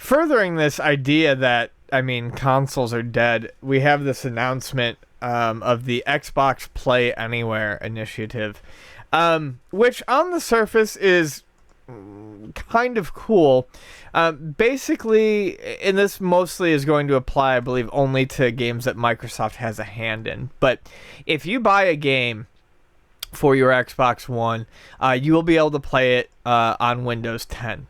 furthering this idea that, I mean, consoles are dead, we have this announcement of the Xbox Play Anywhere initiative, which on the surface is kind of cool. Basically, and this mostly is going to apply, I believe, only to games that Microsoft has a hand in. But if you buy a game for your Xbox One, you will be able to play it on Windows 10.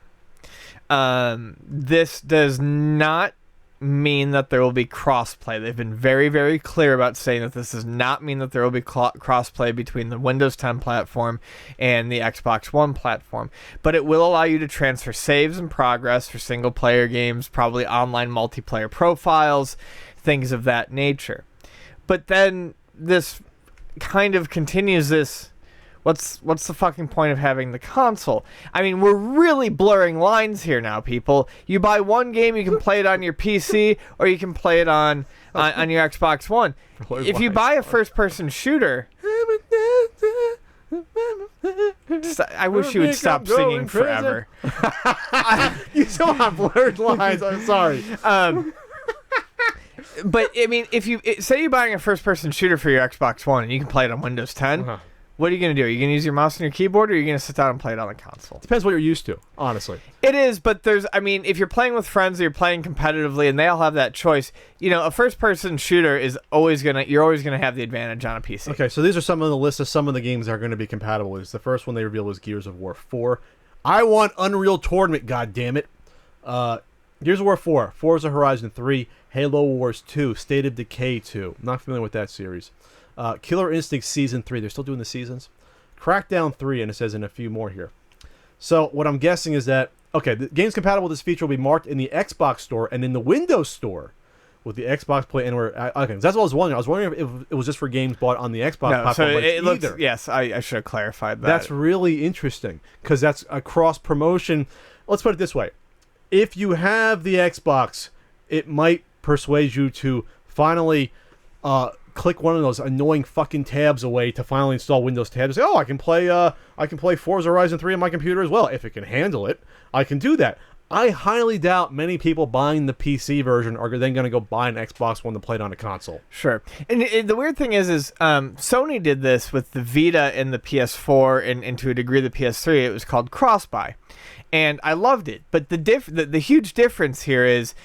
This does not mean that there will be crossplay. They've been very, very clear about saying that this does not mean that there will be crossplay between the Windows 10 platform and the Xbox One platform. But it will allow you to transfer saves and progress for single-player games, probably online multiplayer profiles, things of that nature. But then this kind of continues this... What's the fucking point of having the console? I mean, we're really blurring lines here now, people. You buy one game, you can play it on your PC, or you can play it on your Xbox One. If you buy a first-person shooter... I wish you would stop singing forever. You still have blurred lines. I'm sorry. But, I mean, if you... Say you're buying a first-person shooter for your Xbox One, and you can play it on Windows 10... Uh-huh. What are you going to do? Are you going to use your mouse and your keyboard, or are you going to sit down and play it on the console? Depends what you're used to, honestly. It is, but if you're playing with friends or you're playing competitively and they all have that choice, a first-person shooter is you're always going to have the advantage on a PC. Okay, so these are some of the lists of some of the games that are going to be compatible with. The first one they revealed was Gears of War 4. I want Unreal Tournament, goddammit. Gears of War 4, Forza Horizon 3, Halo Wars 2, State of Decay 2. I'm not familiar with that series. Killer Instinct Season 3. They're still doing the seasons. Crackdown 3, and it says in a few more here. So what I'm guessing is that, okay, the games compatible with this feature will be marked in the Xbox Store and in the Windows Store with the Xbox Play Anywhere. Okay, that's what I was wondering. I was wondering if it was just for games bought on the Xbox platform. So but it looks, yes, I should have clarified that. That's really interesting because that's a cross-promotion. Let's put it this way. If you have the Xbox, it might persuade you to finally... click one of those annoying fucking tabs away to finally install Windows tabs. Say, I can play Forza Horizon 3 on my computer as well. If it can handle it, I can do that. I highly doubt many people buying the PC version are then going to go buy an Xbox One to play it on a console. Sure. And the weird thing is Sony did this with the Vita and the PS4 and to a degree the PS3. It was called cross-buy. And I loved it. But the huge difference here is...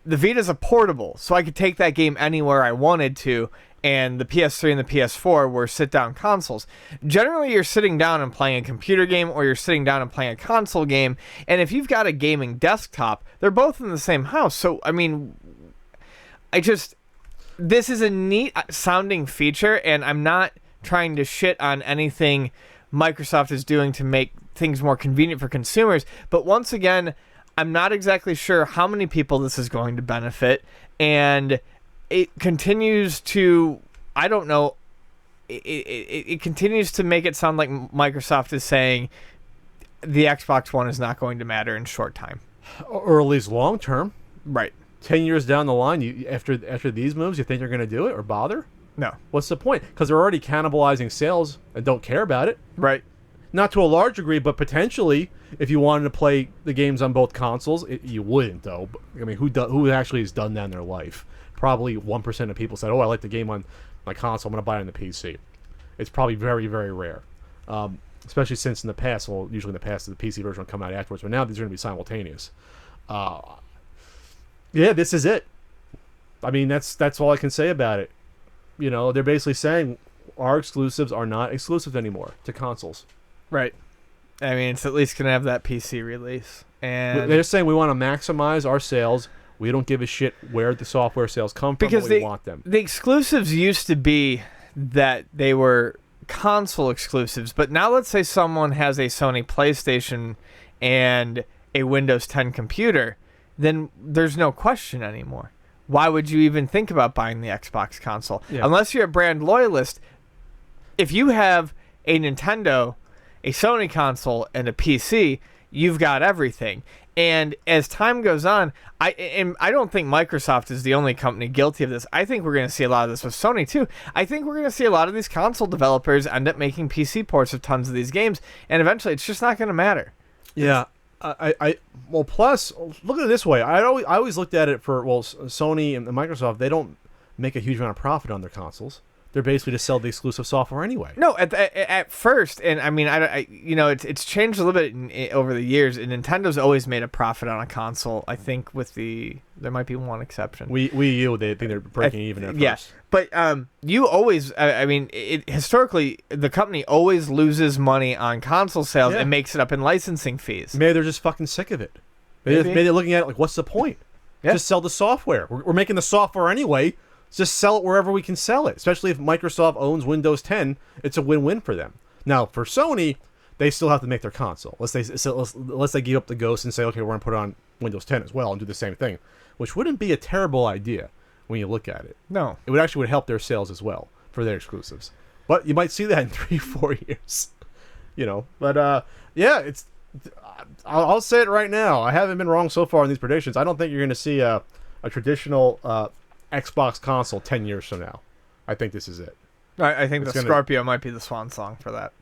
the Vita's a portable, so I could take that game anywhere I wanted to, and the PS3 and the PS4 were sit-down consoles. Generally, you're sitting down and playing a computer game, or you're sitting down and playing a console game, and if you've got a gaming desktop, they're both in the same house. So, I mean, this is a neat-sounding feature, and I'm not trying to shit on anything Microsoft is doing to make things more convenient for consumers, but once again... I'm not exactly sure how many people this is going to benefit, and it continues to, I don't know, it continues to make it sound like Microsoft is saying the Xbox One is not going to matter in short time. Or at least long term. Right. 10 years down the line, after these moves, you think they're going to do it or bother? No. What's the point? Because they're already cannibalizing sales and don't care about it. Right. Not to a large degree, but potentially, if you wanted to play the games on both consoles, you wouldn't, though. I mean, who actually has done that in their life? Probably 1% of people said, I like the game on my console, I'm going to buy it on the PC. It's probably very, very rare. Especially since in the past, usually in the past, the PC version will come out afterwards, but now these are going to be simultaneous. Yeah, this is it. I mean, that's all I can say about it. They're basically saying our exclusives are not exclusive anymore to consoles. Right. I mean, it's at least going to have that PC release. And they're saying we want to maximize our sales. We don't give a shit where the software sales come from, but we want them. The exclusives used to be that they were console exclusives, but now let's say someone has a Sony PlayStation and a Windows 10 computer, then there's no question anymore. Why would you even think about buying the Xbox console? Yeah. Unless you're a brand loyalist, if you have a Nintendo... a Sony console and a PC, you've got everything. And as time goes on, I don't think Microsoft is the only company guilty of this. I think we're going to see a lot of this with Sony too. I think we're going to see a lot of these console developers end up making PC ports of tons of these games, and eventually it's just not going to matter. Yeah. Well, plus look at it this way. I always looked at it for Sony and Microsoft. They don't make a huge amount of profit on their consoles. They're basically to sell the exclusive software anyway. No, at first, and I mean, it's changed a little bit over the years. And Nintendo's always made a profit on a console. I think there might be one exception. Wii U, they think they're breaking even at first. Yeah, but you always, historically, the company always loses money on console sales and makes it up in licensing fees. Maybe they're just fucking sick of it. Maybe they're looking at it like, what's the point? Yeah. Just sell the software. We're making the software anyway. Just sell it wherever we can sell it. Especially if Microsoft owns Windows 10, it's a win-win for them. Now, for Sony, they still have to make their console. Unless they give up the ghost and say, okay, we're going to put it on Windows 10 as well and do the same thing, which wouldn't be a terrible idea when you look at it. No. It would help their sales as well for their exclusives. But you might see that in 3-4 years. But yeah, I'll say it right now. I haven't been wrong so far in these predictions. I don't think you're going to see a traditional Xbox console 10 years from now. I think this is it. I think the Scorpio might be the swan song for that.